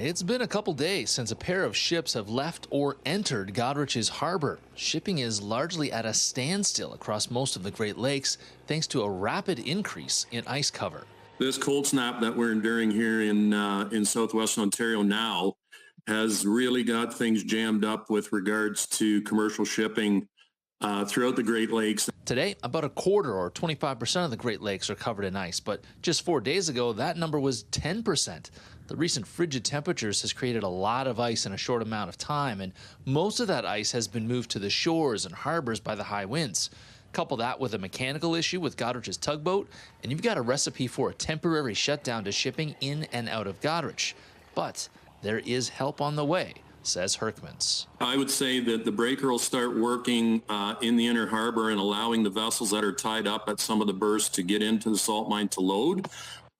It's been a couple days since a pair of ships have left or entered Goderich's harbor. Shipping is largely at a standstill across most of the Great Lakes thanks to a rapid increase in ice cover. This cold snap that we're enduring here in southwestern Ontario now has really got things jammed up with regards to commercial shipping throughout the Great Lakes. Today, about a quarter or 25% of the Great Lakes are covered in ice, but just 4 days ago, that number was 10%. The recent frigid temperatures has created a lot of ice in a short amount of time, and most of that ice has been moved to the shores and harbors by the high winds. Couple that with a mechanical issue with Goderich's tugboat, and you've got a recipe for a temporary shutdown to shipping in and out of Goderich. But there is help on the way, says Herkmans. I would say that the breaker will start working in the inner harbor and allowing the vessels that are tied up at some of the berths to get into the salt mine to load.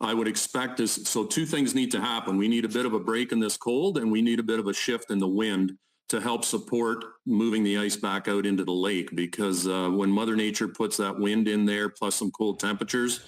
I would expect this. So two things need to happen. We need a bit of a break in this cold, and we need a bit of a shift in the wind to help support moving the ice back out into the lake, because when Mother Nature puts that wind in there plus some cold temperatures,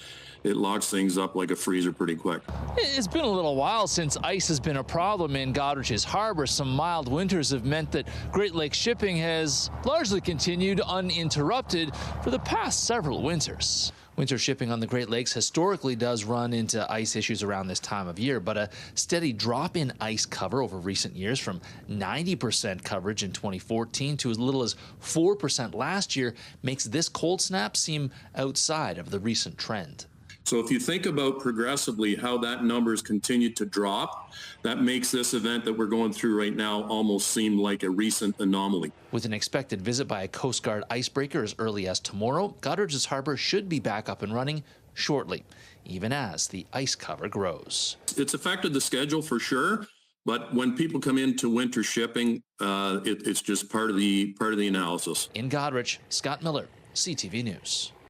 it locks things up like a freezer pretty quick. It's been a little while since ice has been a problem in Goderich's harbor. Some mild winters have meant that Great Lakes shipping has largely continued uninterrupted for the past several winters. Winter shipping on the Great Lakes historically does run into ice issues around this time of year, but a steady drop in ice cover over recent years, from 90% coverage in 2014 to as little as 4% last year, makes this cold snap seem outside of the recent trend. So if you think about progressively how that number's continued to drop, that makes this event that we're going through right now almost seem like a recent anomaly. With an expected visit by a Coast Guard icebreaker as early as tomorrow, Goderich's harbor should be back up and running shortly, even as the ice cover grows. It's affected the schedule for sure, but when people come into winter shipping, it's just part of the analysis. In Goderich, Scott Miller, CTV News.